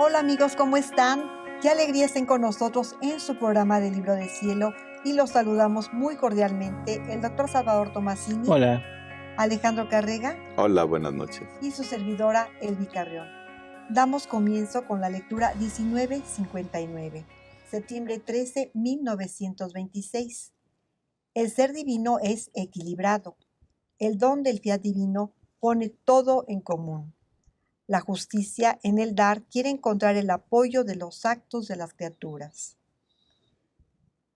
Hola amigos, ¿cómo están? Qué alegría estén con nosotros en su programa de Libro del Cielo y los saludamos muy cordialmente el doctor Salvador Tomasini, Hola. Alejandro Carrega Hola, buenas noches. Y su servidora Elvi Carrión. Damos comienzo con la lectura 1959, septiembre 13, 1926. El ser divino es equilibrado. El don del fiat divino pone todo en común. La justicia en el dar quiere encontrar el apoyo de los actos de las criaturas.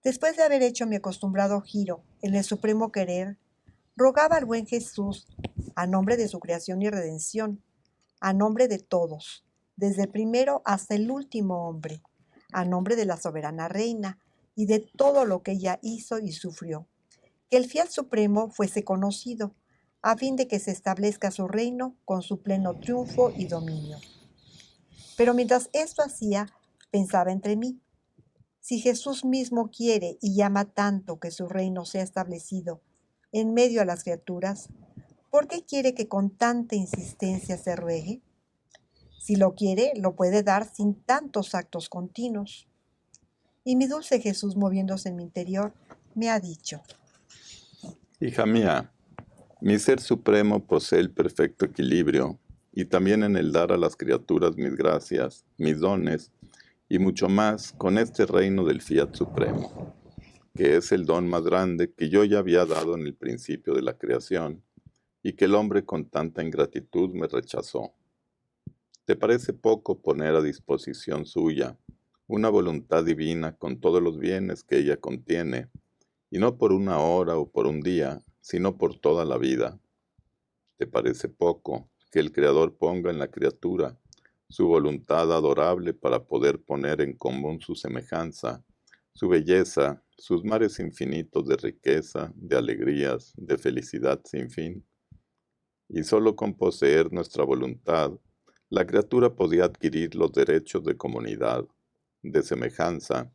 Después de haber hecho mi acostumbrado giro en el supremo querer, rogaba al buen Jesús, a nombre de su creación y redención, a nombre de todos, desde el primero hasta el último hombre, a nombre de la soberana reina y de todo lo que ella hizo y sufrió, que el fiat supremo fuese conocido, a fin de que se establezca su reino con su pleno triunfo y dominio. Pero mientras esto hacía, pensaba entre mí, si Jesús mismo quiere y llama tanto que su reino sea establecido en medio a las criaturas, ¿por qué quiere que con tanta insistencia se ruegue? Si lo quiere, lo puede dar sin tantos actos continuos. Y mi dulce Jesús, moviéndose en mi interior, me ha dicho: Hija mía, mi ser supremo posee el perfecto equilibrio, y también en el dar a las criaturas mis gracias, mis dones, y mucho más con este reino del fiat supremo, que es el don más grande que yo ya había dado en el principio de la creación, y que el hombre con tanta ingratitud me rechazó. ¿Te parece poco poner a disposición suya una voluntad divina con todos los bienes que ella contiene, y no por una hora o por un día, sino por toda la vida? ¿Te parece poco que el Creador ponga en la criatura su voluntad adorable para poder poner en común su semejanza, su belleza, sus mares infinitos de riqueza, de alegrías, de felicidad sin fin? Y solo con poseer nuestra voluntad, la criatura podía adquirir los derechos de comunidad, de semejanza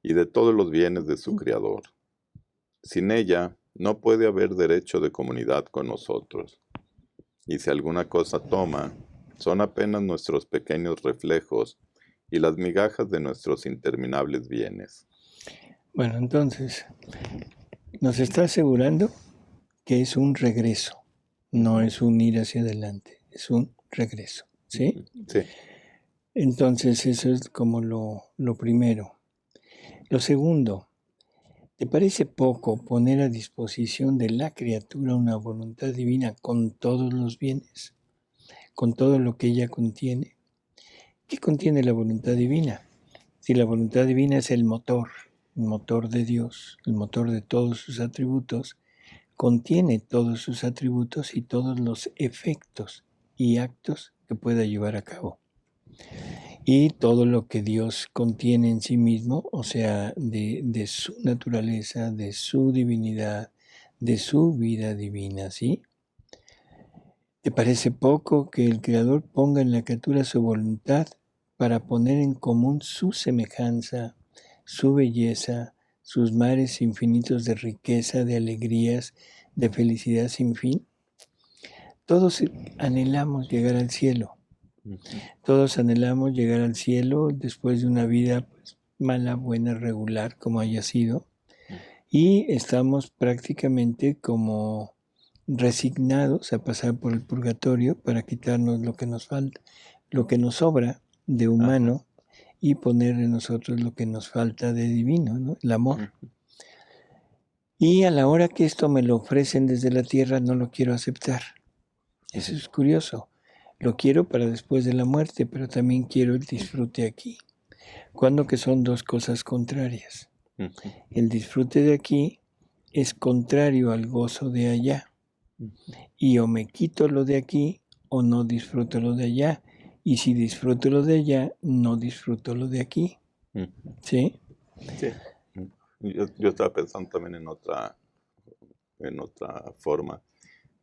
y de todos los bienes de su Creador. Sin ella, no puede haber derecho de comunidad con nosotros. Y si alguna cosa toma, son apenas nuestros pequeños reflejos y las migajas de nuestros interminables bienes. Bueno, entonces, nos está asegurando que es un regreso, no es un ir hacia adelante, es un regreso, ¿sí? Sí. Entonces, eso es como lo primero. Lo segundo, ¿te parece poco poner a disposición de la criatura una voluntad divina con todos los bienes, con todo lo que ella contiene? ¿Qué contiene la voluntad divina? Si la voluntad divina es el motor de Dios, el motor de todos sus atributos, contiene todos sus atributos y todos los efectos y actos que pueda llevar a cabo. Y todo lo que Dios contiene en sí mismo, o sea, de su naturaleza, de su divinidad, de su vida divina, ¿sí? ¿Te parece poco que el Creador ponga en la criatura su voluntad para poner en común su semejanza, su belleza, sus mares infinitos de riqueza, de alegrías, de felicidad sin fin? Todos anhelamos llegar al cielo. Todos anhelamos llegar al cielo después de una vida mala, buena, regular, como haya sido. Y estamos prácticamente como resignados a pasar por el purgatorio para quitarnos lo que nos falta, lo que nos sobra de humano, y poner en nosotros lo que nos falta de divino, ¿no? El amor. Y a la hora que esto me lo ofrecen desde la tierra, no lo quiero aceptar. Eso es curioso. Lo quiero para después de la muerte, pero también quiero el disfrute aquí. Cuando que son dos cosas contrarias. El disfrute de aquí es contrario al gozo de allá. Y o me quito lo de aquí o no disfruto lo de allá. Y si disfruto lo de allá, no disfruto lo de aquí. ¿Sí? Sí. Yo estaba pensando también en otra forma.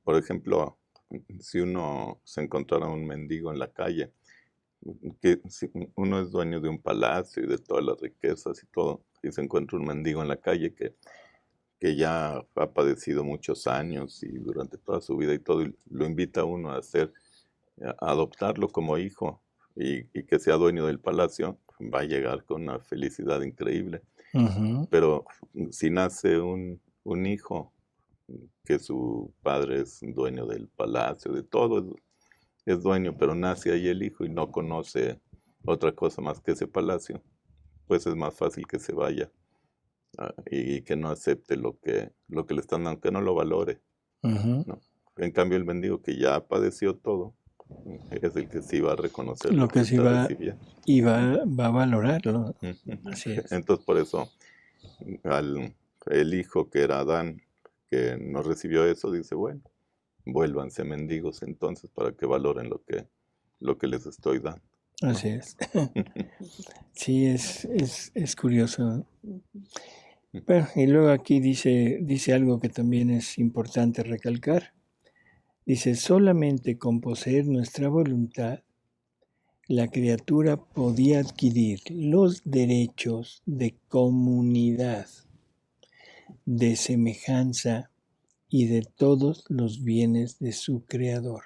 Por ejemplo, si uno se encontrara un mendigo en la calle, que si uno es dueño de un palacio y de todas las riquezas y todo, y se encuentra un mendigo en la calle que ya ha padecido muchos años y durante toda su vida y todo, y lo invita a uno a adoptarlo como hijo, y que sea dueño del palacio, va a llegar con una felicidad increíble. Ujú. Pero si nace un hijo, que su padre es dueño del palacio, de todo, es dueño, pero nace ahí el hijo y no conoce otra cosa más que ese palacio, pues es más fácil que se vaya y que no acepte lo que le están dando, que no lo valore, Ujú. ¿no? En cambio, el mendigo que ya padeció todo, es el que sí va a reconocer Lo lo que que sí está va recibiendo. y va a valorarlo. Ujú. Así es. Entonces, por eso, el hijo que era Adán, que no recibió eso, dice, bueno, vuélvanse mendigos entonces para que valoren lo que les estoy dando, ¿no? Así es. Sí, es curioso, ¿no? Bueno, y luego aquí dice algo que también es importante recalcar. Dice, solamente con poseer nuestra voluntad, la criatura podía adquirir los derechos de comunidad, de semejanza y de todos los bienes de su creador.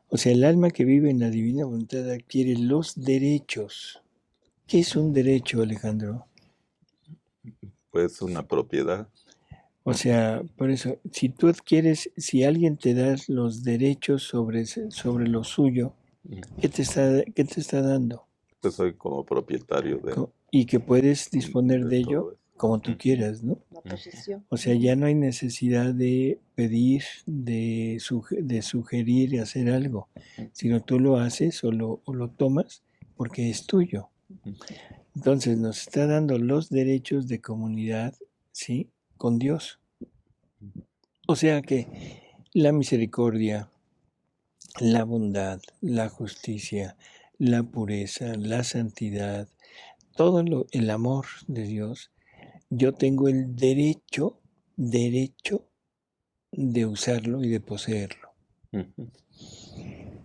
O sea, el alma que vive en la divina voluntad adquiere los derechos. ¿Qué es un derecho, Alejandro? Pues una propiedad. O sea, por eso, si tú adquieres, si alguien te da los derechos sobre lo suyo, ¿qué te está dando? Pues soy como propietario Y que puedes disponer de ello todo eso. como tú quieras, ¿no? La posesión. O sea, ya no hay necesidad de pedir, de sugerir y hacer algo, sino tú lo haces o lo tomas porque es tuyo. Entonces nos está dando los derechos de comunidad, ¿sí? Con Dios. O sea que la misericordia, la bondad, la justicia, la pureza, la santidad, el amor de Dios, yo tengo el derecho de usarlo y de poseerlo. Ujú.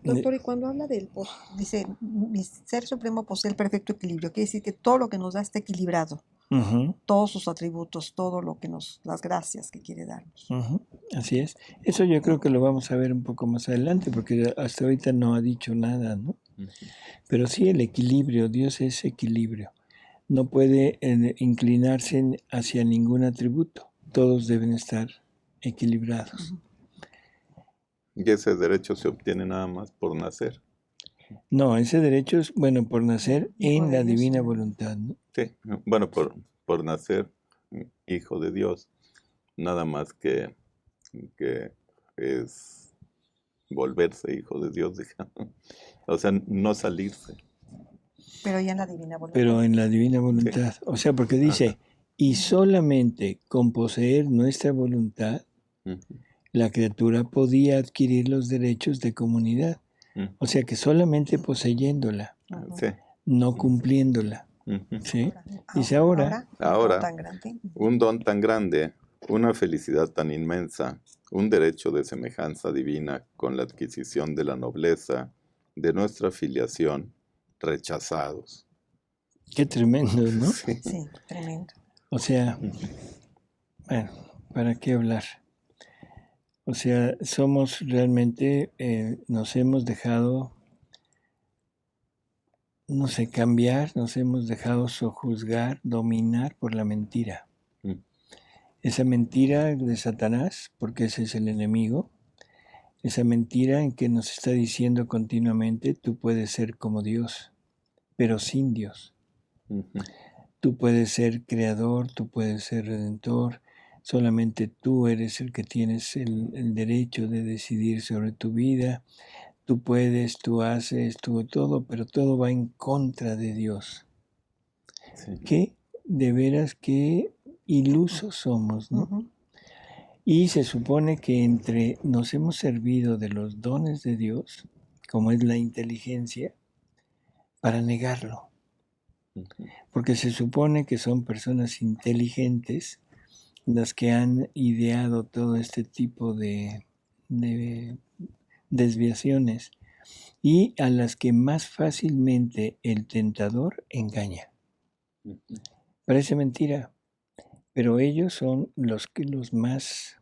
Doctor, y cuando habla dice, mi ser supremo posee el perfecto equilibrio, quiere decir que todo lo que nos da está equilibrado, Ujú, todos sus atributos, todo lo que las gracias que quiere darnos. ujú, así es. Eso yo creo que lo vamos a ver un poco más adelante, porque hasta ahorita no ha dicho nada, ¿no? Ujú. Pero sí el equilibrio, Dios es equilibrio. No puede inclinarse hacia ningún atributo. Todos deben estar equilibrados. Y ese derecho se obtiene nada más por nacer. No, ese derecho es, bueno, por nacer Hijo en de la Dios, divina ¿no? voluntad, ¿no? Sí, bueno, por nacer hijo de Dios, nada más que es volverse hijo de Dios, digamos. O sea, no salirse. Pero ya en la divina voluntad. Pero en la divina Sí. voluntad. O sea, porque dice, Ajá. y solamente con poseer nuestra voluntad, Ujú, la criatura podía adquirir los derechos de comunidad. ujú. O sea que solamente poseyéndola, Ujú. Sí. no cumpliéndola. Ujú. ¿Sí? Dice ahora, un don Ahora, tan grande. un don tan grande, una felicidad tan inmensa, un derecho de semejanza divina con la adquisición de la nobleza de nuestra filiación, rechazados. qué tremendo, ¿no? Sí. Sí, tremendo. O sea, bueno, ¿para qué hablar? O sea, somos realmente, nos hemos dejado, no sé, cambiar, nos hemos dejado sojuzgar, dominar por la mentira. Mm. Esa mentira de Satanás, porque ese es el enemigo, esa mentira en que nos está diciendo continuamente, tú puedes ser como Dios, pero sin Dios. Ujú. Tú puedes ser creador, tú puedes ser redentor, solamente tú eres el que tienes el derecho de decidir sobre tu vida. Tú puedes, tú haces, tú todo, pero todo va en contra de Dios. Sí. ¿Qué? De veras, qué ilusos somos, ¿no? Ujú. Y se supone que nos hemos servido de los dones de Dios, como es la inteligencia, para negarlo. Ujú. Porque se supone que son personas inteligentes las que han ideado todo este tipo de desviaciones y a las que más fácilmente el tentador engaña. Ujú. Parece mentira, pero ellos son los más,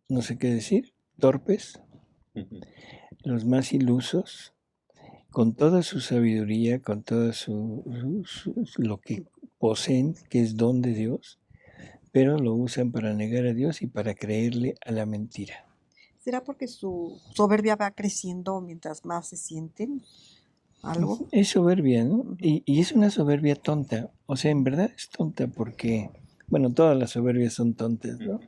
no sé qué decir, torpes, Ujú. los más ilusos, con toda su sabiduría, con todo lo que poseen, que es don de Dios, pero lo usan para negar a Dios y para creerle a la mentira. ¿Será porque su soberbia va creciendo mientras más se sienten algo? Es soberbia, ¿no? Ujú. Y es una soberbia tonta. O sea, en verdad es tonta porque, bueno, todas las soberbias son tontas, ¿no?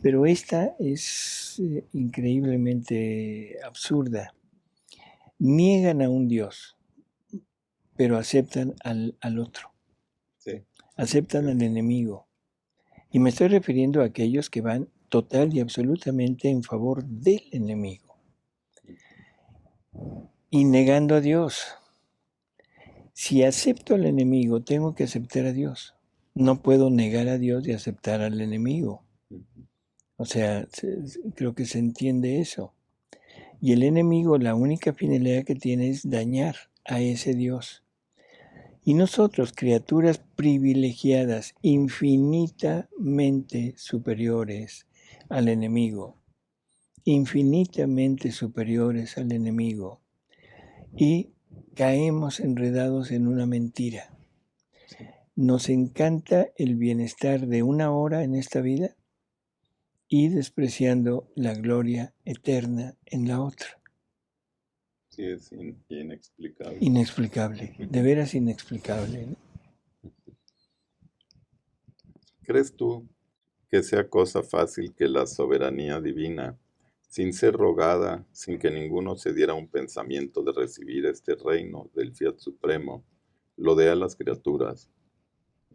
Pero esta es increíblemente absurda. Niegan a un Dios, pero aceptan al otro, Sí. aceptan al enemigo. Y me estoy refiriendo a aquellos que van total y absolutamente en favor del enemigo. Y negando a Dios. Si acepto al enemigo, tengo que aceptar a Dios. No puedo negar a Dios y aceptar al enemigo. O sea, creo que se entiende eso. Y el enemigo, la única finalidad que tiene es dañar a ese Dios. Y nosotros, criaturas privilegiadas, infinitamente superiores al enemigo, infinitamente superiores al enemigo, y caemos enredados en una mentira. Nos encanta el bienestar de una hora en esta vida y despreciando la gloria eterna en la otra. Sí, es inexplicable. Inexplicable, de veras inexplicable, ¿no? ¿Crees tú que sea cosa fácil que la soberanía divina, sin ser rogada, sin que ninguno se diera un pensamiento de recibir este reino del Fiat Supremo, lo dé a las criaturas?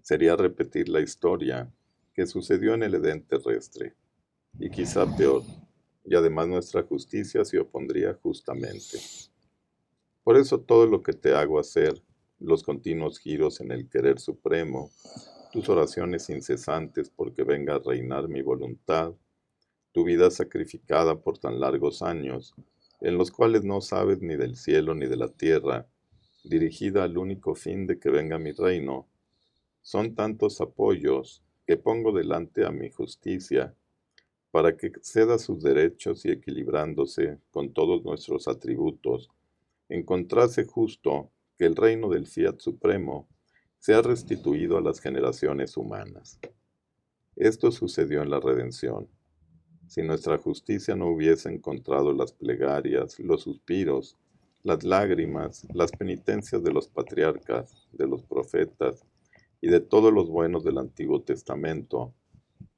Sería repetir la historia que sucedió en el Edén terrestre, y quizá peor, y además nuestra justicia se opondría justamente. Por eso todo lo que te hago hacer, los continuos giros en el querer supremo, tus oraciones incesantes porque venga a reinar mi voluntad, tu vida sacrificada por tan largos años, en los cuales no sabes ni del cielo ni de la tierra, dirigida al único fin de que venga mi reino, son tantos apoyos que pongo delante a mi justicia, para que ceda sus derechos y equilibrándose con todos nuestros atributos, encontrase justo que el reino del Fiat Supremo sea restituido a las generaciones humanas. Esto sucedió en la redención. Si nuestra justicia no hubiese encontrado las plegarias, los suspiros, las lágrimas, las penitencias de los patriarcas, de los profetas y de todos los buenos del Antiguo Testamento,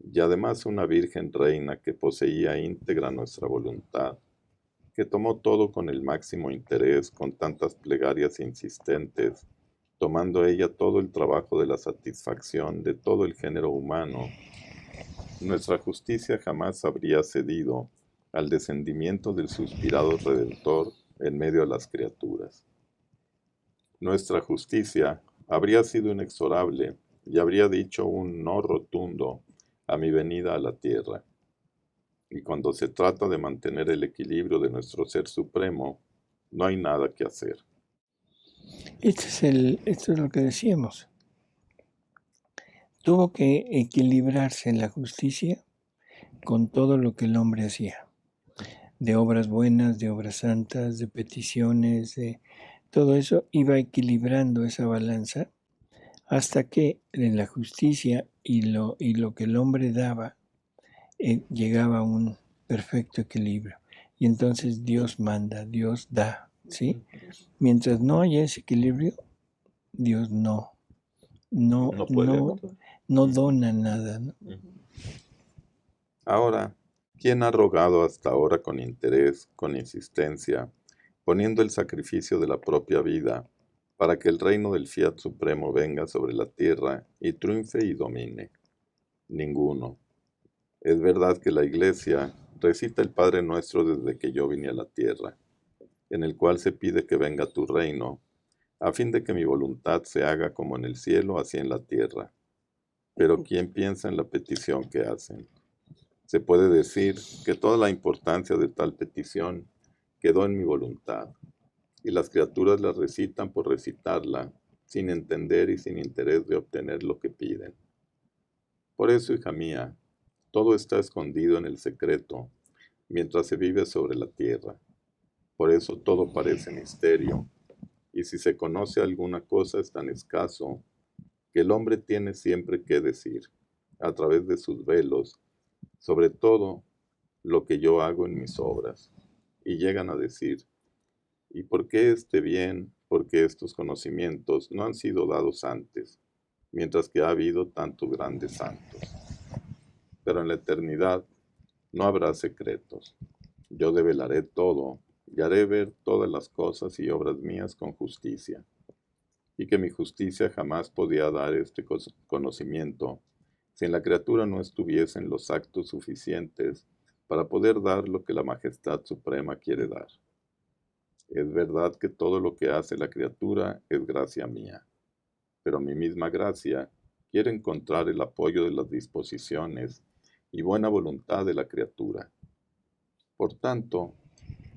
y además una Virgen Reina que poseía íntegra nuestra voluntad, que tomó todo con el máximo interés, con tantas plegarias insistentes, tomando ella todo el trabajo de la satisfacción de todo el género humano, nuestra justicia jamás habría cedido al descendimiento del suspirado Redentor en medio de las criaturas. Nuestra justicia habría sido inexorable y habría dicho un no rotundo a mi venida a la tierra. Y cuando se trata de mantener el equilibrio de nuestro Ser Supremo, no hay nada que hacer. Esto es lo que decíamos. Tuvo que equilibrarse la justicia con todo lo que el hombre hacía. De obras buenas, de obras santas, de peticiones, de todo eso iba equilibrando esa balanza hasta que en la justicia y lo que el hombre daba llegaba a un perfecto equilibrio. Y entonces Dios manda, Dios da, ¿sí? Mientras no haya ese equilibrio, Dios no dona nada, ¿no? Ahora, ¿quién ha rogado hasta ahora con interés, con insistencia, poniendo el sacrificio de la propia vida, para que el reino del Fiat Supremo venga sobre la tierra y triunfe y domine? Ninguno. Es verdad que la Iglesia recita el Padre Nuestro desde que yo vine a la tierra, en el cual se pide que venga tu reino, a fin de que mi voluntad se haga como en el cielo, así en la tierra. Pero ¿quién piensa en la petición que hacen? Se puede decir que toda la importancia de tal petición quedó en mi voluntad, y las criaturas la recitan por recitarla, sin entender y sin interés de obtener lo que piden. Por eso, hija mía, todo está escondido en el secreto, mientras se vive sobre la tierra. Por eso todo parece misterio, y si se conoce alguna cosa es tan escaso que el hombre tiene siempre que decir, a través de sus velos, sobre todo lo que yo hago en mis obras. Y llegan a decir, ¿y por qué este bien, por qué estos conocimientos no han sido dados antes, mientras que ha habido tantos grandes santos? Pero en la eternidad no habrá secretos. Yo develaré todo y haré ver todas las cosas y obras mías con justicia. Y que mi justicia jamás podía dar este conocimiento si en la criatura no estuviesen los actos suficientes para poder dar lo que la Majestad Suprema quiere dar. Es verdad que todo lo que hace la criatura es gracia mía, pero mi misma gracia quiere encontrar el apoyo de las disposiciones y buena voluntad de la criatura. Por tanto,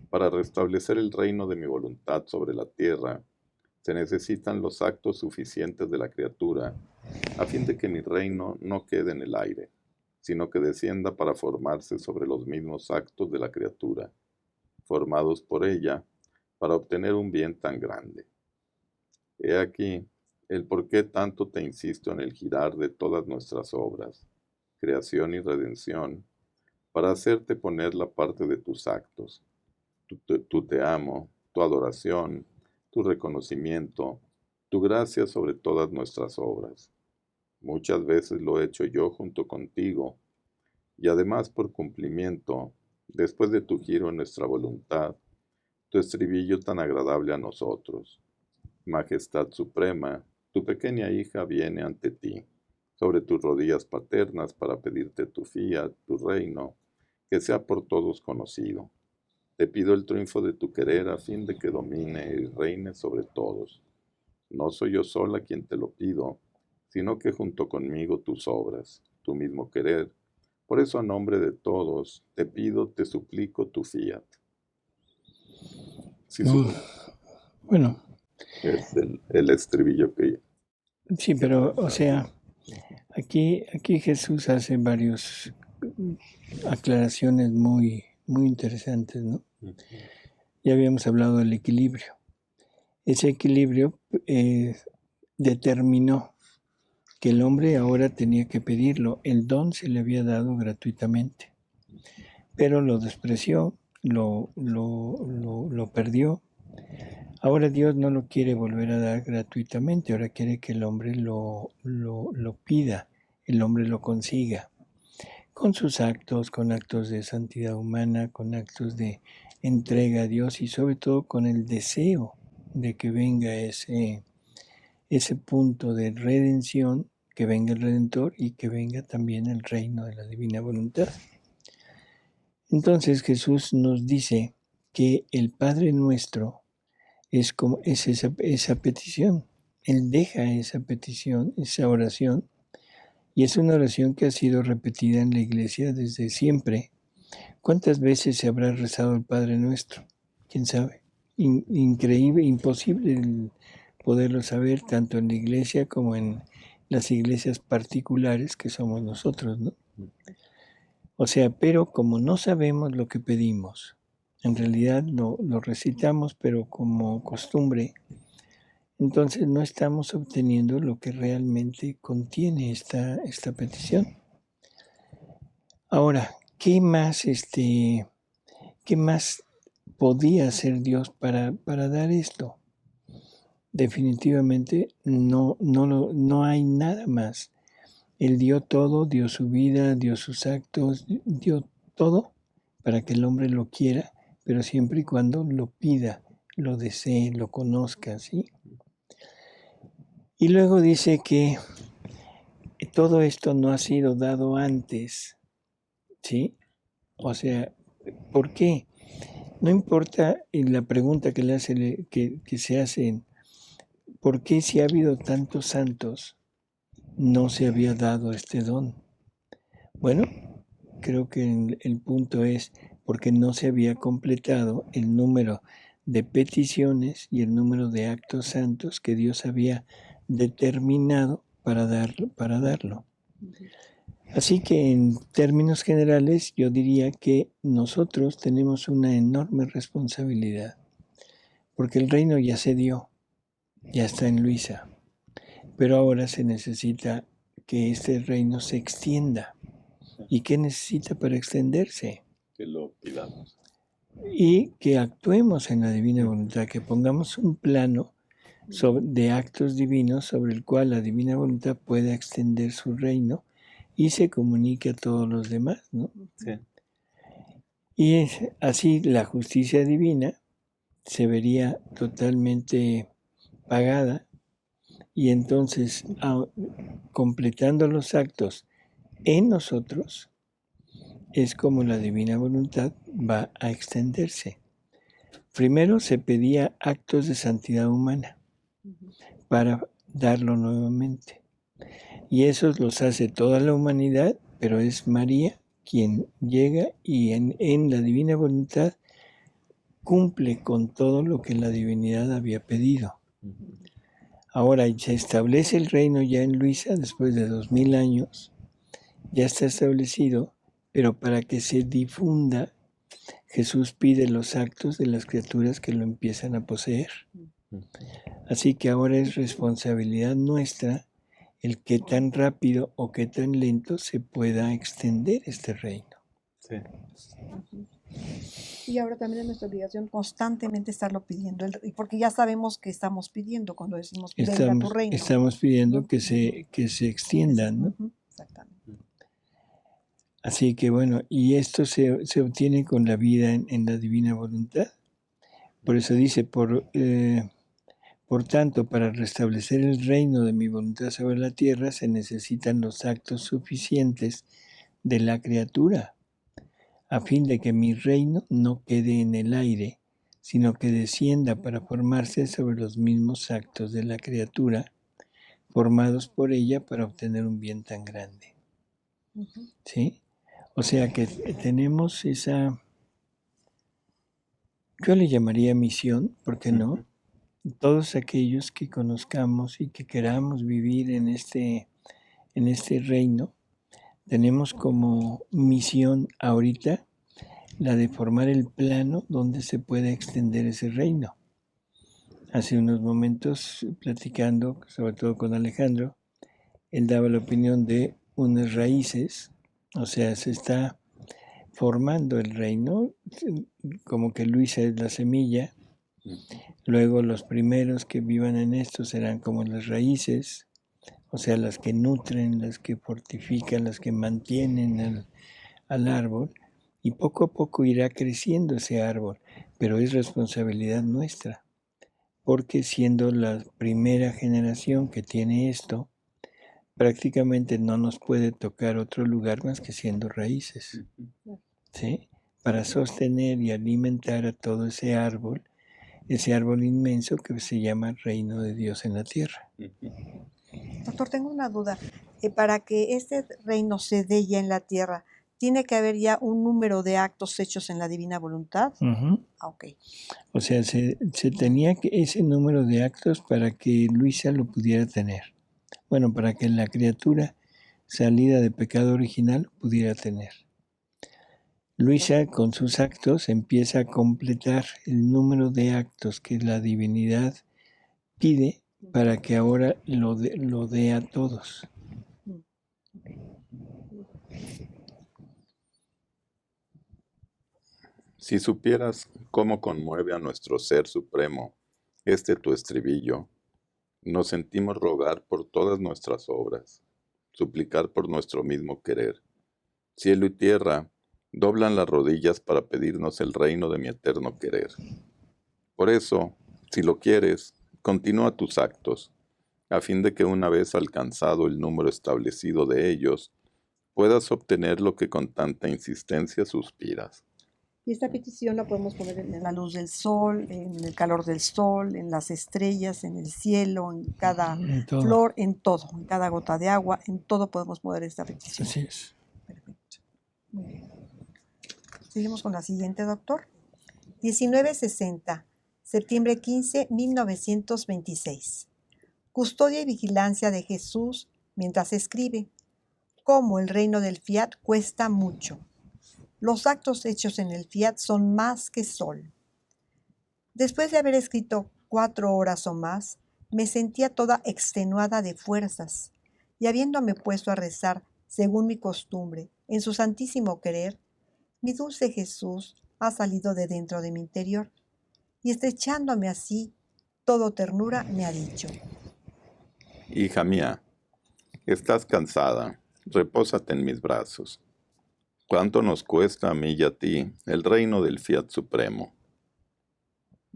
para restablecer el reino de mi voluntad sobre la tierra, se necesitan los actos suficientes de la criatura, a fin de que mi reino no quede en el aire, sino que descienda para formarse sobre los mismos actos de la criatura, formados por ella, para obtener un bien tan grande. He aquí el por qué tanto te insisto en el girar de todas nuestras obras, creación y redención, para hacerte poner la parte de tus actos, tu te amo, tu adoración, tu reconocimiento, tu gracia sobre todas nuestras obras. Muchas veces lo he hecho yo junto contigo, y además por cumplimiento, después de tu giro en nuestra voluntad, tu estribillo tan agradable a nosotros. Majestad Suprema, tu pequeña hija viene ante ti, sobre tus rodillas paternas para pedirte tu fiat, tu reino, que sea por todos conocido. Te pido el triunfo de tu querer a fin de que domine y reine sobre todos. No soy yo sola quien te lo pido, sino que junto conmigo tus obras, tu mismo querer. Por eso a nombre de todos te pido, te suplico tu fiat. Sí, Bueno, es el estribillo que... sí, pero, o sea, aquí Jesús hace varias aclaraciones muy interesantes, ¿no? Ya habíamos hablado del equilibrio. Ese equilibrio determinó que el hombre ahora tenía que pedirlo. El don se le había dado gratuitamente, pero lo despreció, lo perdió. Ahora Dios no lo quiere volver a dar gratuitamente, ahora quiere que el hombre lo pida, el hombre lo consiga, con sus actos, con actos de santidad humana, con actos de entrega a Dios y sobre todo con el deseo de que venga ese punto de redención, que venga el Redentor y que venga también el reino de la divina voluntad. Entonces Jesús nos dice que el Padre Nuestro es esa petición. Él deja esa petición, esa oración, y es una oración que ha sido repetida en la iglesia desde siempre. ¿Cuántas veces se habrá rezado el Padre Nuestro? ¿Quién sabe? Increíble, imposible poderlo saber tanto en la iglesia como en las iglesias particulares que somos nosotros, ¿no? O sea, pero como no sabemos lo que pedimos, en realidad lo recitamos, pero como costumbre, entonces no estamos obteniendo lo que realmente contiene esta petición. Ahora, ¿qué más podía hacer Dios para dar esto? Definitivamente no hay nada más. Él dio todo, dio su vida, dio sus actos, dio todo para que el hombre lo quiera, pero siempre y cuando lo pida, lo desee, lo conozca, ¿sí? Y luego dice que todo esto no ha sido dado antes, ¿sí? O sea, ¿por qué? No importa la pregunta que se hacen, ¿por qué si ha habido tantos santos no se había dado este don? Bueno, creo que el punto es porque no se había completado el número de peticiones y el número de actos santos que Dios había determinado para darlo. Así que en términos generales yo diría que nosotros tenemos una enorme responsabilidad, porque el reino ya se dio, ya está en Luisa, pero ahora se necesita que este reino se extienda. ¿Y qué necesita para extenderse? Que lo pidamos. Y que actuemos en la divina voluntad, que pongamos un plano de actos divinos sobre el cual la divina voluntad pueda extender su reino y se comunique a todos los demás, ¿no? Sí. Y así la justicia divina se vería totalmente pagada y entonces completando los actos en nosotros es como la divina voluntad va a extenderse. Primero se pedía actos de santidad humana para darlo nuevamente. Y esos los hace toda la humanidad, pero es María quien llega y en la divina voluntad cumple con todo lo que la divinidad había pedido. Ahora se establece el reino ya en Luisa después de 2000 años, ya está establecido, pero para que se difunda, Jesús pide los actos de las criaturas que lo empiezan a poseer. Así que ahora es responsabilidad nuestra el qué tan rápido o qué tan lento se pueda extender este reino. Sí. Y ahora también es nuestra obligación constantemente estarlo pidiendo, porque ya sabemos que estamos pidiendo cuando decimos venga tu reino. Estamos pidiendo que se extiendan, ¿no? Exactamente. Así que bueno, y esto se obtiene con la vida en la divina voluntad. Por eso dice, por tanto, para restablecer el reino de mi voluntad sobre la tierra se necesitan los actos suficientes de la criatura, a fin de que mi reino no quede en el aire, sino que descienda para formarse sobre los mismos actos de la criatura, formados por ella para obtener un bien tan grande. ¿Sí? O sea que tenemos esa, yo le llamaría misión, ¿por qué no? Todos aquellos que conozcamos y que queramos vivir en este reino, tenemos como misión ahorita la de formar el plano donde se pueda extender ese reino. Hace unos momentos, platicando, sobre todo con Alejandro, él daba la opinión de unas raíces, o sea, se está formando el reino, como que Luisa es la semilla, luego los primeros que vivan en esto serán como las raíces, o sea, las que nutren, las que fortifican, las que mantienen al árbol, y poco a poco irá creciendo ese árbol, pero es responsabilidad nuestra, porque siendo la primera generación que tiene esto, prácticamente no nos puede tocar otro lugar más que siendo raíces, ¿sí? Para sostener y alimentar a todo ese árbol inmenso que se llama Reino de Dios en la tierra. Doctor, tengo una duda. Para que este reino se dé ya en la tierra, ¿tiene que haber ya un número de actos hechos en la divina voluntad? Okay. O sea, se tenía ese número de actos para que Luisa lo pudiera tener. Bueno, para que la criatura salida de pecado original pudiera tener. Luisa con sus actos empieza a completar el número de actos que la divinidad pide para que ahora lo dé a todos. Si supieras cómo conmueve a nuestro Ser Supremo tu estribillo, nos sentimos rogar por todas nuestras obras, suplicar por nuestro mismo querer. Cielo y tierra doblan las rodillas para pedirnos el reino de mi eterno querer. Por eso, si lo quieres, continúa tus actos, a fin de que una vez alcanzado el número establecido de ellos, puedas obtener lo que con tanta insistencia suspiras. Y esta petición la podemos poner en la luz del sol, en el calor del sol, en las estrellas, en el cielo, en cada flor, en todo, en cada gota de agua, en todo podemos poner esta petición. Así es. Perfecto. Muy bien. Seguimos con la siguiente, doctor. 1960, septiembre 15, 1926. Custodia y vigilancia de Jesús mientras escribe. cómo el reino del fiat cuesta mucho. Los actos hechos en el fiat son más que sol. Después de haber escrito 4 horas o más, me sentía toda extenuada de fuerzas, y habiéndome puesto a rezar según mi costumbre, en su santísimo querer, mi dulce Jesús ha salido de dentro de mi interior, y estrechándome así, todo ternura, me ha dicho: Hija mía, estás cansada, repósate en mis brazos. ¿Cuánto nos cuesta a mí y a ti el reino del Fiat Supremo?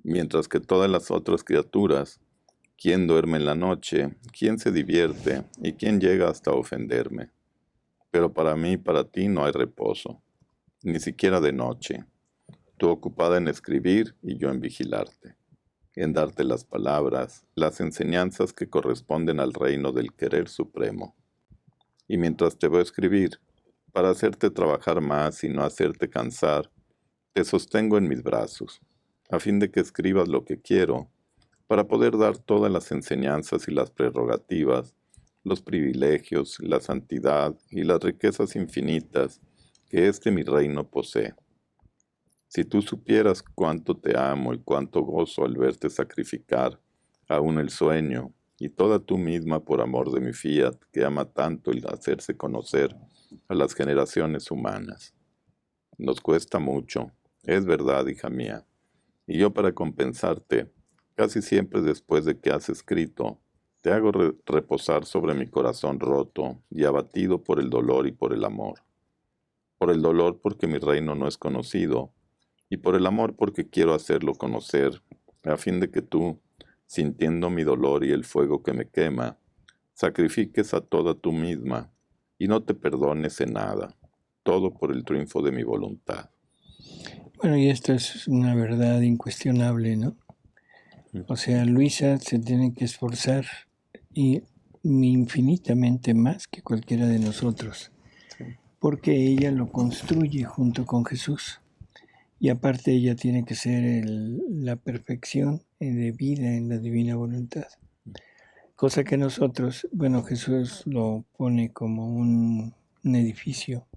Mientras que todas las otras criaturas, ¿quién duerme en la noche? ¿Quién se divierte? ¿Y quién llega hasta ofenderme? Pero para mí y para ti no hay reposo, ni siquiera de noche. Tú ocupada en escribir y yo en vigilarte, en darte las palabras, las enseñanzas que corresponden al reino del querer supremo. Y mientras te veo escribir, para hacerte trabajar más y no hacerte cansar, te sostengo en mis brazos, a fin de que escribas lo que quiero, para poder dar todas las enseñanzas y las prerrogativas, los privilegios, la santidad y las riquezas infinitas que este mi reino posee. Si tú supieras cuánto te amo y cuánto gozo al verte sacrificar aún el sueño y toda tú misma por amor de mi fiat que ama tanto el hacerse conocer a las generaciones humanas. Nos cuesta mucho, es verdad, hija mía, y yo para compensarte, casi siempre después de que has escrito, te hago reposar sobre mi corazón roto y abatido por el dolor y por el amor. Por el dolor porque mi reino no es conocido, y por el amor porque quiero hacerlo conocer, a fin de que tú, sintiendo mi dolor y el fuego que me quema, sacrifiques a toda tú misma, y no te perdones en nada, todo por el triunfo de mi voluntad. Bueno, y esto es una verdad incuestionable, ¿no? O sea, Luisa se tiene que esforzar y infinitamente más que cualquiera de nosotros, porque ella lo construye junto con Jesús. Y aparte ella tiene que ser la perfección de vida en la divina voluntad. Cosa que nosotros, bueno, Jesús lo pone como un edificio.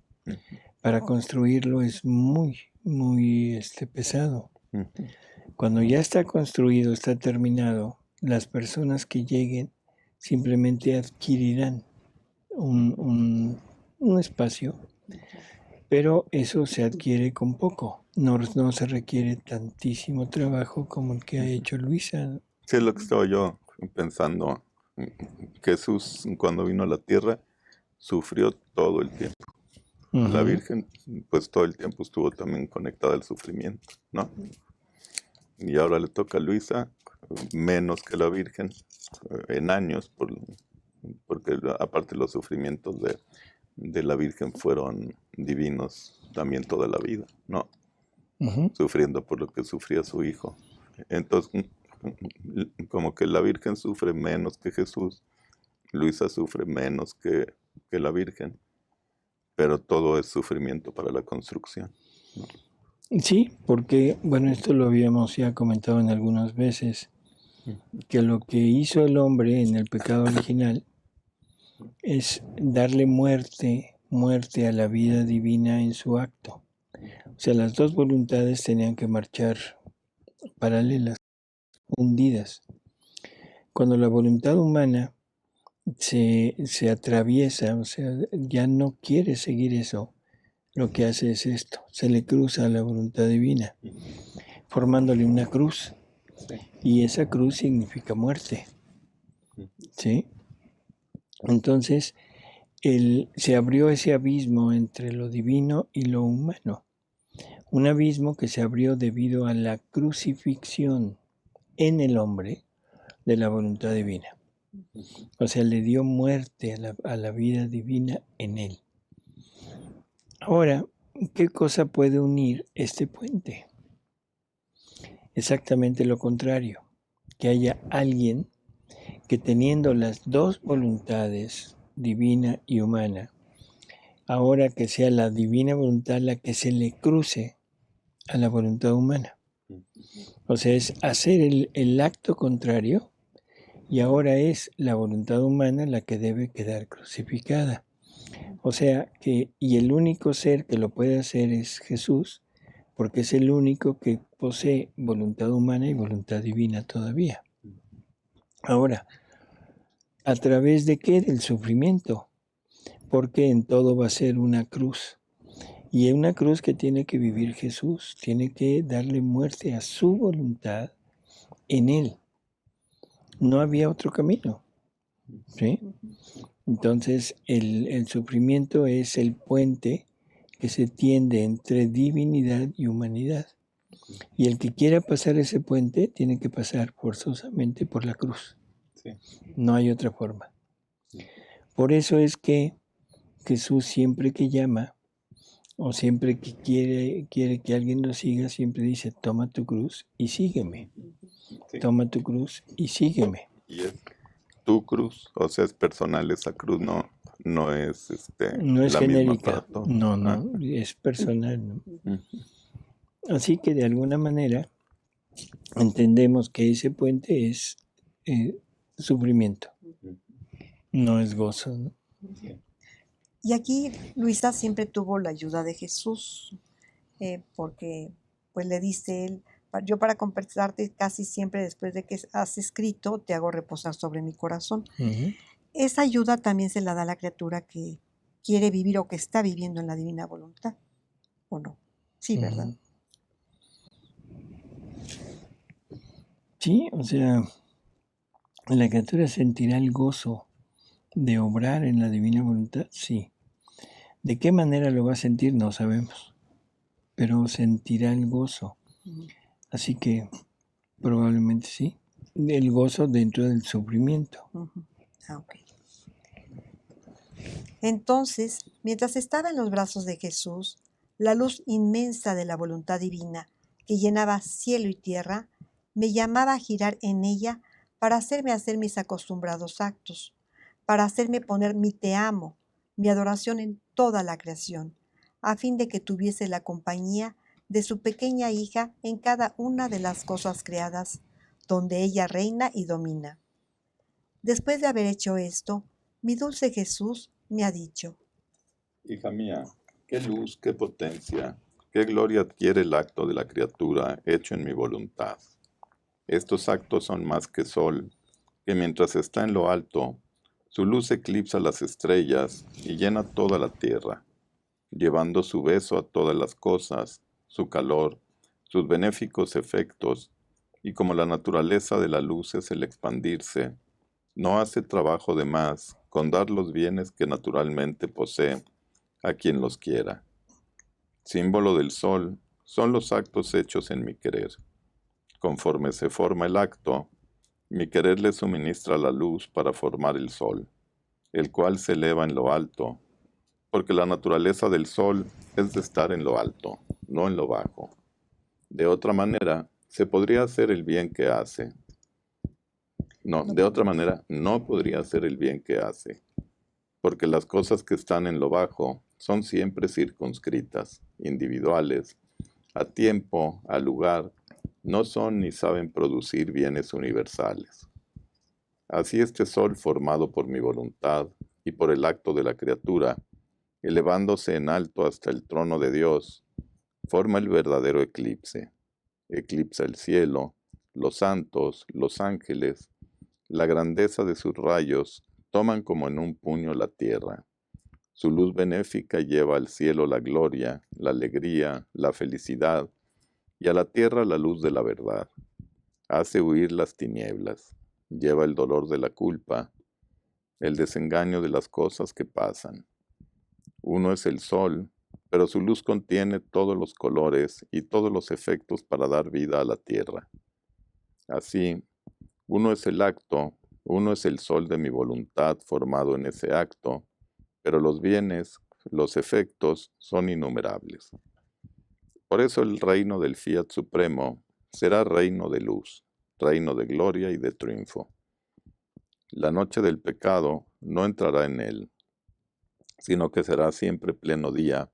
Para construirlo es muy, muy pesado. Cuando ya está construido, está terminado, las personas que lleguen simplemente adquirirán un espacio, pero eso se adquiere con poco. No se requiere tantísimo trabajo como el que ha hecho Luisa. Sí, es lo que estaba yo pensando. Jesús, cuando vino a la tierra, sufrió todo el tiempo. La Virgen, pues todo el tiempo estuvo también conectada al sufrimiento, ¿no? Y ahora le toca a Luisa menos que la Virgen en años, porque aparte los sufrimientos de la Virgen fueron divinos también toda la vida, ¿no? Sufriendo por lo que sufría su hijo. Entonces, como que la Virgen sufre menos que Jesús, Luisa sufre menos que la Virgen, pero todo es sufrimiento para la construcción, ¿no? Sí, porque, bueno, esto lo habíamos ya comentado en algunas veces, que lo que hizo el hombre en el pecado original es darle muerte a la vida divina en su acto. O sea, las dos voluntades tenían que marchar paralelas, hundidas. Cuando la voluntad humana se atraviesa, o sea, ya no quiere seguir eso, lo que hace es esto, se le cruza a la voluntad divina, formándole una cruz, y esa cruz significa muerte, ¿sí? Entonces, se abrió ese abismo entre lo divino y lo humano, un abismo que se abrió debido a la crucifixión en el hombre de la voluntad divina. O sea, le dio muerte a la vida divina en él. Ahora, ¿qué cosa puede unir este puente? Exactamente lo contrario, que haya alguien que teniendo las dos voluntades, divina y humana, ahora que sea la divina voluntad la que se le cruce a la voluntad humana. O sea, es hacer el acto contrario, y ahora es la voluntad humana la que debe quedar crucificada. O sea que, y el único ser que lo puede hacer es Jesús, porque es el único que posee voluntad humana y voluntad divina todavía. Ahora, ¿a través de qué? Del sufrimiento, porque en todo va a ser una cruz. Y es una cruz que tiene que vivir Jesús, tiene que darle muerte a su voluntad en Él. No había otro camino, ¿sí? Entonces, el sufrimiento es el puente que se tiende entre divinidad y humanidad. Y el que quiera pasar ese puente tiene que pasar forzosamente por la cruz. Sí. No hay otra forma. Por eso es que Jesús siempre que llama o siempre que quiere que alguien lo siga, siempre dice, toma tu cruz y sígueme. Sí. Toma tu cruz y sígueme. Y es tu cruz, o sea, es personal esa cruz, no es No es la misma para genérica, todos. no, es personal, ¿no? Así que de alguna manera entendemos que ese puente es sufrimiento, no es gozo, ¿no? Y aquí Luisa siempre tuvo la ayuda de Jesús, porque pues le dice él, yo para compensarte casi siempre después de que has escrito, te hago reposar sobre mi corazón. Ujú. Esa ayuda también se la da a la criatura que quiere vivir o que está viviendo en la divina voluntad, ¿o no? Sí, ¿verdad? Ujú. Sí, o sea, la criatura sentirá el gozo de obrar en la divina voluntad, sí. ¿De qué manera lo va a sentir? No sabemos, pero sentirá el gozo. Ujú. Así que probablemente sí. El gozo dentro del sufrimiento. Ujú. Ok. Entonces, mientras estaba en los brazos de Jesús, la luz inmensa de la voluntad divina, que llenaba cielo y tierra, me llamaba a girar en ella para hacerme hacer mis acostumbrados actos, para hacerme poner mi te amo, mi adoración en toda la creación, a fin de que tuviese la compañía de su pequeña hija en cada una de las cosas creadas, donde ella reina y domina. Después de haber hecho esto, mi dulce Jesús me ha dicho: Hija mía, qué luz, qué potencia, qué gloria adquiere el acto de la criatura hecho en mi voluntad. Estos actos son más que sol, que mientras está en lo alto, su luz eclipsa las estrellas y llena toda la tierra, llevando su beso a todas las cosas, su calor, sus benéficos efectos, y como la naturaleza de la luz es el expandirse, no hace trabajo de más con dar los bienes que naturalmente posee a quien los quiera. Símbolo del sol son los actos hechos en mi querer. Conforme se forma el acto, mi querer le suministra la luz para formar el sol, el cual se eleva en lo alto, porque la naturaleza del sol es de estar en lo alto, no en lo bajo. De otra manera, se podría hacer el bien que hace. De otra manera, no podría hacer el bien que hace, porque las cosas que están en lo bajo son siempre circunscritas, individuales, a tiempo, a lugar, no son ni saben producir bienes universales. Así este sol formado por mi voluntad y por el acto de la criatura, elevándose en alto hasta el trono de Dios, forma el verdadero eclipse. Eclipsa el cielo, los santos, los ángeles, la grandeza de sus rayos toman como en un puño la tierra. Su luz benéfica lleva al cielo la gloria, la alegría, la felicidad, y a la tierra la luz de la verdad. Hace huir las tinieblas, lleva el dolor de la culpa, el desengaño de las cosas que pasan. Uno es el sol, pero su luz contiene todos los colores y todos los efectos para dar vida a la tierra. Así, uno es el acto, uno es el sol de mi voluntad formado en ese acto, pero los bienes, los efectos son innumerables. Por eso el reino del Fiat Supremo será reino de luz, reino de gloria y de triunfo. La noche del pecado no entrará en él, sino que será siempre pleno día.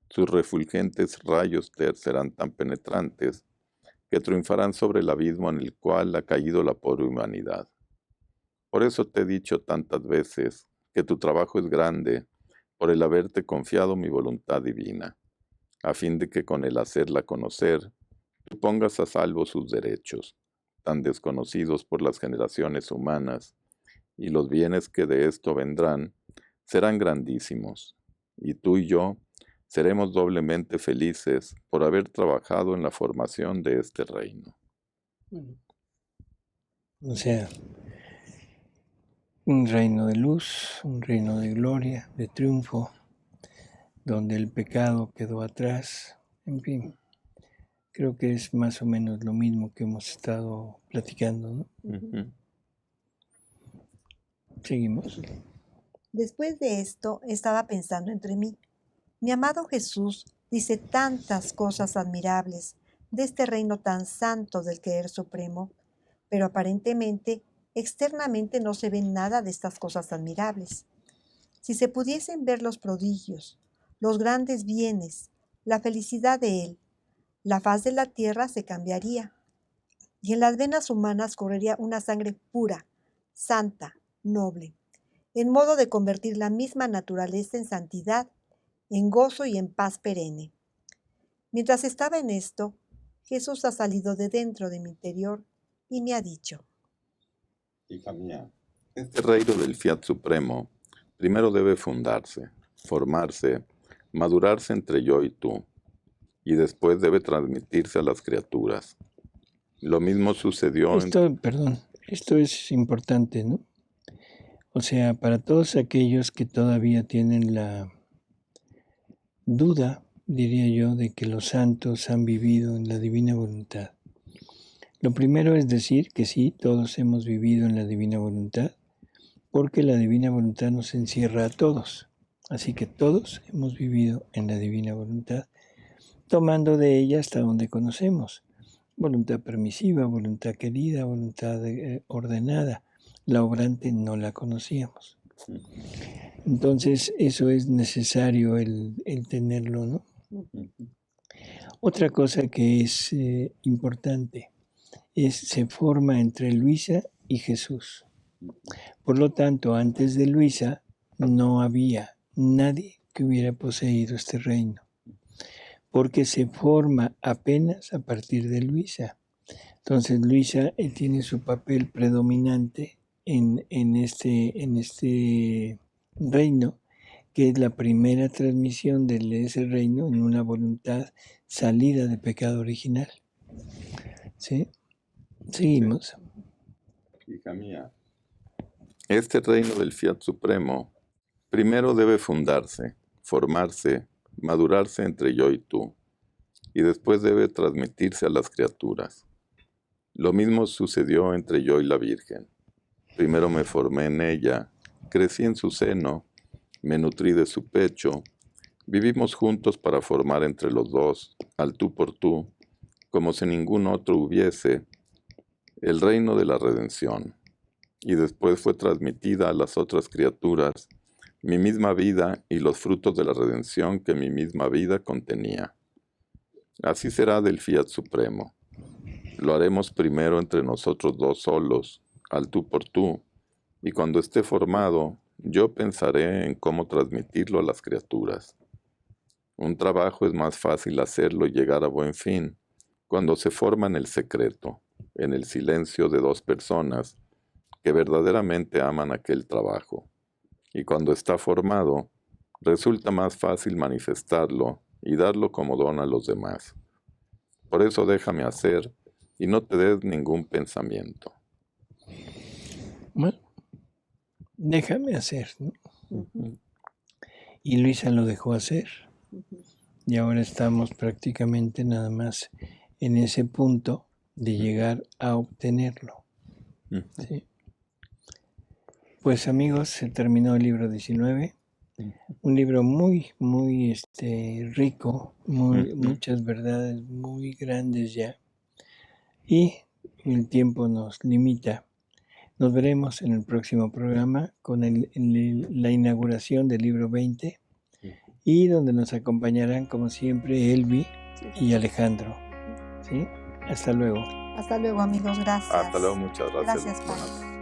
Sus refulgentes rayos serán tan penetrantes que triunfarán sobre el abismo en el cual ha caído la pobre humanidad. Por eso te he dicho tantas veces que tu trabajo es grande, por el haberte confiado mi voluntad divina, a fin de que con el hacerla conocer, tú pongas a salvo sus derechos, tan desconocidos por las generaciones humanas, y los bienes que de esto vendrán serán grandísimos, y tú y yo seremos doblemente felices por haber trabajado en la formación de este reino. O sea, un reino de luz, un reino de gloria, de triunfo, donde el pecado quedó atrás, en fin. Creo que es más o menos lo mismo que hemos estado platicando, ¿no? Ujú. Seguimos. Después de esto, estaba pensando entre mí. Mi amado Jesús dice tantas cosas admirables de este reino tan santo del querer supremo, pero aparentemente, externamente no se ve nada de estas cosas admirables. Si se pudiesen ver los prodigios, los grandes bienes, la felicidad de Él, la faz de la tierra se cambiaría, y en las venas humanas correría una sangre pura, santa, noble, en modo de convertir la misma naturaleza en santidad, en gozo y en paz perenne. Mientras estaba en esto, Jesús ha salido de dentro de mi interior y me ha dicho: Hija mía, este reino del Fiat Supremo primero debe fundarse, formarse, madurarse entre yo y tú, y después debe transmitirse a las criaturas. Lo mismo sucedió Esto es importante, ¿no? O sea, para todos aquellos que todavía tienen la duda, diría yo, de que los santos han vivido en la divina voluntad. Lo primero es decir que sí, todos hemos vivido en la divina voluntad, porque la divina voluntad nos encierra a todos. Así que todos hemos vivido en la divina voluntad, tomando de ella hasta donde conocemos. Voluntad permisiva, voluntad querida, voluntad ordenada. La obrante no la conocíamos. Entonces, eso es necesario el tenerlo, ¿no? Otra cosa que es importante se forma entre Luisa y Jesús. Por lo tanto, antes de Luisa no había nadie que hubiera poseído este reino, porque se forma apenas a partir de Luisa. Entonces, Luisa tiene su papel predominante en este reino, que es la primera transmisión de ese reino en una voluntad salida de pecado original. ¿Sí? Seguimos. Hija mía, este reino del Fiat Supremo primero debe fundarse, formarse, madurarse entre yo y tú, y después debe transmitirse a las criaturas. Lo mismo sucedió entre yo y la Virgen. Primero me formé en ella, crecí en su seno, me nutrí de su pecho, vivimos juntos para formar entre los dos, al tú por tú, como si ningún otro hubiese, el reino de la redención. Y después fue transmitida a las otras criaturas mi misma vida y los frutos de la redención que mi misma vida contenía. Así será del Fiat Supremo. Lo haremos primero entre nosotros dos solos, al tú por tú, y cuando esté formado, yo pensaré en cómo transmitirlo a las criaturas. Un trabajo es más fácil hacerlo y llegar a buen fin cuando se forma en el secreto, en el silencio de dos personas que verdaderamente aman aquel trabajo. Y cuando está formado, resulta más fácil manifestarlo y darlo como don a los demás. Por eso déjame hacer y no te des ningún pensamiento. Bueno, déjame hacer, ¿no? Y Luisa lo dejó hacer. Y ahora estamos prácticamente nada más en ese punto de llegar a obtenerlo. ¿Sí? Pues amigos, se terminó el libro 19. Un libro muy, muy rico, muchas verdades muy grandes ya. Y el tiempo nos limita. Nos veremos en el próximo programa con la inauguración del libro 20 y donde nos acompañarán como siempre Elvi y Alejandro. ¿Sí? Hasta luego. Hasta luego, amigos. Gracias. Hasta luego, muchas gracias. Gracias, Padre.